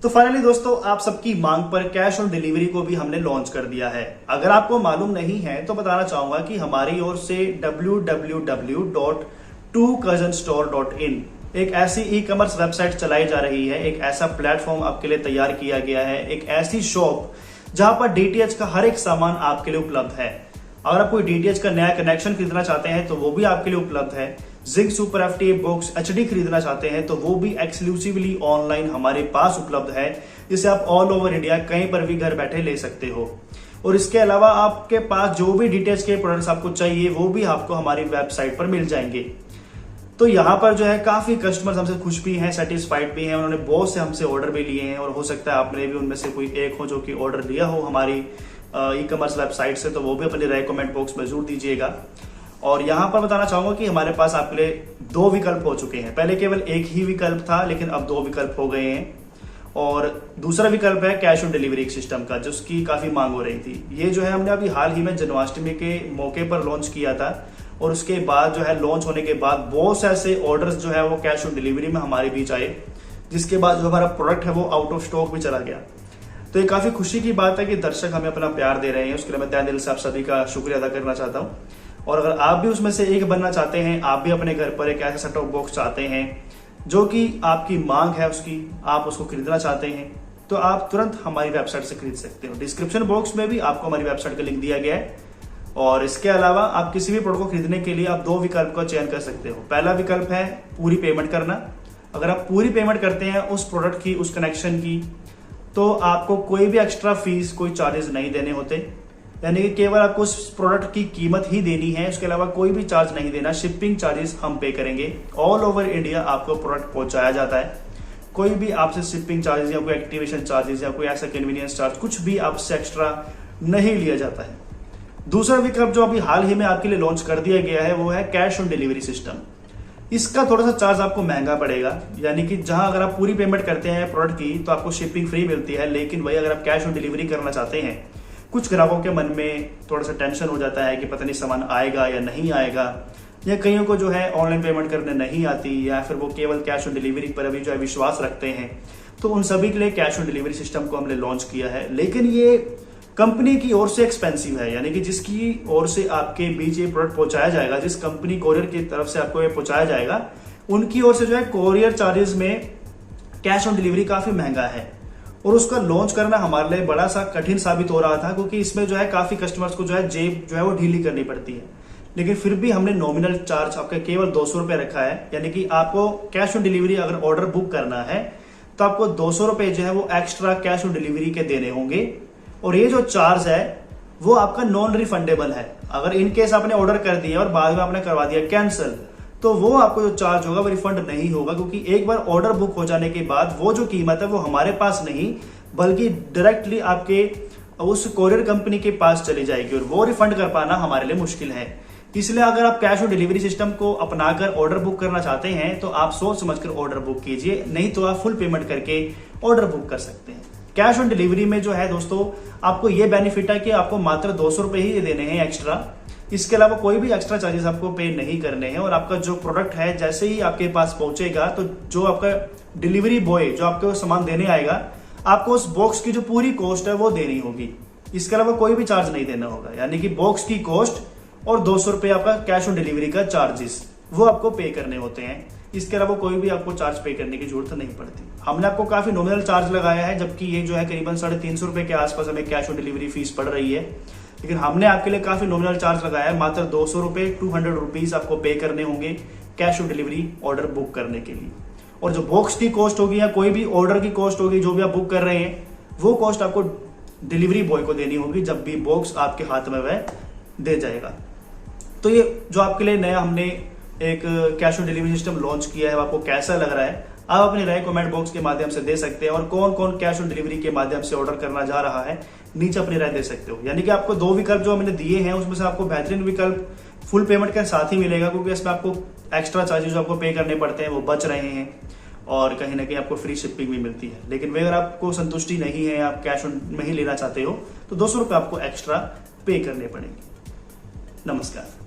तो फाइनली दोस्तों, आप सबकी मांग पर कैश ऑन डिलीवरी को भी हमने लॉन्च कर दिया है। अगर आपको मालूम नहीं है तो बताना चाहूंगा कि हमारी ओर से www.2cousinstore.in एक ऐसी ई कॉमर्स वेबसाइट चलाई जा रही है, एक ऐसा प्लेटफॉर्म आपके लिए तैयार किया गया है, एक ऐसी शॉप जहां पर डीटीएच का हर एक सामान आपके लिए उपलब्ध है। अगर आप कोई डीटीएच का नया कनेक्शन खरीदना चाहते हैं तो वो भी आपके लिए उपलब्ध है। Zinc super FTA box HD खरीदना चाहते हैं तो वो भी एक्सक्लूसिवली ऑनलाइन हमारे पास उपलब्ध है, जिसे आप ऑल ओवर इंडिया कहीं पर भी घर बैठे ले सकते हो। और इसके अलावा आपके पास जो भी डीटीएच के प्रोडक्ट्स आपको चाहिए वो भी आपको हमारी वेबसाइट पर मिल जाएंगे। तो यहाँ पर जो है काफी कस्टमर्स हमसे खुश भी हैं, सेटिस्फाइड भी हैं, उन्होंने बहुत से हमसे ऑर्डर भी लिए हैं और हो सकता है आपने भी उनमें से कोई एक हो जो कि ऑर्डर लिया हो हमारी ई कॉमर्स वेबसाइट से, तो वो भी अपनी राय कमेंट बॉक्स में जरूर दीजिएगा। और यहाँ पर बताना चाहूंगा कि हमारे पास आपके लिए दो विकल्प हो चुके हैं। पहले केवल एक ही विकल्प था, लेकिन अब दो विकल्प हो गए हैं। और दूसरा विकल्प है कैश ऑन डिलीवरी सिस्टम का, जिसकी काफी मांग हो रही थी। ये जो है हमने अभी हाल ही में जन्माष्टमी के मौके पर लॉन्च किया था और उसके बाद जो है लॉन्च होने के बाद बहुत से ऐसे ऑर्डर्स जो है वो कैश ऑन डिलीवरी में हमारे बीच आए, जिसके बाद जो हमारा प्रोडक्ट है वो आउट ऑफ स्टॉक भी चला गया। तो ये काफी खुशी की बात है कि दर्शक हमें अपना प्यार दे रहे हैं, उसके लिए मैं तहे दिल से आप सभी का शुक्रिया अदा करना चाहता हूँ। और अगर आप भी उसमें से एक बनना चाहते हैं, आप भी अपने घर पर एक ऐसा सेट टॉप बॉक्स चाहते हैं जो कि आपकी मांग है उसकी, आप उसको खरीदना चाहते हैं, तो आप तुरंत हमारी वेबसाइट से खरीद सकते हो। डिस्क्रिप्शन बॉक्स में भी आपको हमारी वेबसाइट का लिंक दिया गया है। और इसके अलावा आप किसी भी प्रोडक्ट को खरीदने के लिए आप दो विकल्प का चयन कर सकते हो। पहला विकल्प है पूरी पेमेंट करना। अगर आप पूरी पेमेंट करते हैं उस प्रोडक्ट की, उस कनेक्शन की, तो आपको कोई भी एक्स्ट्रा फीस, कोई चार्जेस नहीं देने होते, यानी कि केवल आपको उस प्रोडक्ट की कीमत ही देनी है, उसके अलावा कोई भी चार्ज नहीं देना। शिपिंग चार्जेस हम पे करेंगे। ऑल ओवर इंडिया आपको प्रोडक्ट पहुंचाया जाता है। कोई भी आपसे शिपिंग चार्जेस या कोई एक्टिवेशन चार्जेस या कोई ऐसा कन्वीनियंस चार्ज कुछ भी आपसे एक्स्ट्रा नहीं लिया जाता है। दूसरा विकल्प जो अभी हाल ही में आपके लिए लॉन्च कर दिया गया है वो है कैश ऑन डिलीवरी सिस्टम। इसका थोड़ा सा चार्ज आपको महंगा पड़ेगा, यानी कि जहां अगर आप पूरी पेमेंट करते हैं प्रोडक्ट की तो आपको शिपिंग फ्री मिलती है, लेकिन वही अगर आप कैश ऑन डिलीवरी करना चाहते हैं, कुछ ग्राहकों के मन में थोड़ा सा टेंशन हो जाता है कि पता नहीं सामान आएगा या नहीं आएगा, या कईयों को जो है ऑनलाइन पेमेंट करने नहीं आती, या फिर वो केवल कैश ऑन डिलीवरी पर अभी जो है विश्वास रखते हैं, तो उन सभी के लिए कैश ऑन डिलीवरी सिस्टम को हमने लॉन्च किया है। लेकिन ये कंपनी की ओर से एक्सपेंसिव है, यानी कि जिसकी ओर से आपके बीच ये प्रोडक्ट पहुंचाया जाएगा, जिस कंपनी कोरियर की तरफ से आपको ये पहुंचाया जाएगा, उनकी ओर से जो है कोरियर चार्जेस में कैश ऑन डिलीवरी काफी महंगा है और उसका लॉन्च करना हमारे लिए बड़ा सा कठिन साबित हो रहा था, क्योंकि इसमें जो है काफी कस्टमर्स को जो है जेब जो है वो ढीली करनी पड़ती है। लेकिन फिर भी हमने नॉमिनल चार्ज आपका केवल 200 रुपए रखा है, यानी कि आपको कैश ऑन डिलीवरी अगर ऑर्डर बुक करना है तो आपको 200 रुपए जो है वो एक्स्ट्रा कैश ऑन डिलीवरी के देने होंगे। और ये जो चार्ज है वो आपका नॉन रिफंडेबल है। अगर इनकेस आपने ऑर्डर कर दिया और बाद में आपने करवा दिया कैंसिल, तो वो आपको जो चार्ज होगा वो रिफंड नहीं होगा, क्योंकि एक बार ऑर्डर बुक हो जाने के बाद वो जो कीमत है वो हमारे पास नहीं बल्कि डायरेक्टली आपके उस कोरियर कंपनी के पास चली जाएगी, और वो रिफंड कर पाना हमारे लिए मुश्किल है। इसलिए अगर आप कैश ऑन डिलीवरी सिस्टम को अपनाकर ऑर्डर बुक करना चाहते हैं तो आप सोच समझकर ऑर्डर बुक कीजिए, नहीं तो आप फुल पेमेंट करके ऑर्डर बुक कर सकते हैं। कैश ऑन डिलीवरी में जो है दोस्तों आपको ये बेनिफिट है कि आपको मात्र 200 रुपए ही देने हैं एक्स्ट्रा। इसके अलावा कोई भी एक्स्ट्रा चार्जेस आपको पे नहीं करने हैं, और आपका जो प्रोडक्ट है जैसे ही आपके पास पहुंचेगा तो जो आपका डिलीवरी बॉय जो आपको सामान देने आएगा, आपको उस बॉक्स की जो पूरी कॉस्ट है वो देनी होगी। इसके अलावा कोई भी चार्ज नहीं देना होगा, यानी कि बॉक्स की कॉस्ट और 200 रुपए आपका कैश ऑन डिलीवरी का चार्जेस वो आपको पे करने होते हैं। इसके अलावा कोई भी आपको चार्ज पे करने की जरूरत नहीं पड़ती। हमने आपको काफी नॉमिनल चार्ज लगाया है, जबकि ये जो है करीबन 350 रुपए के आसपास हमें कैश ऑन डिलीवरी फीस पड़ रही है, लेकिन हमने आपके लिए काफी नॉमिनल चार्ज लगाया है। मात्र 200 रुपए 200 रुपीज आपको पे करने होंगे cash on delivery order book करने के लिए। और जो बॉक्स की कॉस्ट होगी या कोई भी ऑर्डर की कॉस्ट होगी जो भी आप बुक कर रहे हैं, वो कॉस्ट आपको डिलीवरी बॉय को देनी होगी जब भी बॉक्स आपके हाथ में वह दे जाएगा। तो ये जो आपके लिए नया हमने एक cash on delivery system launch किया है, आपको कैसा लग रहा है आप अपनी राय कमेंट बॉक्स के माध्यम से दे सकते हैं, और कौन कौन कैश ऑन डिलीवरी के माध्यम से ऑर्डर करना जा रहा है नीचे अपनी राय दे सकते हो। यानी कि आपको दो विकल्प जो मैंने दिए हैं उसमें से आपको बेहतरीन विकल्प फुल पेमेंट के साथ ही मिलेगा, क्योंकि इसमें आपको एक्स्ट्रा चार्जेस जो आपको पे करने पड़ते हैं वो बच रहे हैं, और कहीं ना कहीं आपको फ्री शिपिंग भी मिलती है। लेकिन वे अगर आपको संतुष्टि नहीं है, आप कैश ऑन में ही लेना चाहते हो, तो 200 रुपए आपको एक्स्ट्रा पे करने पड़ेंगे। नमस्कार।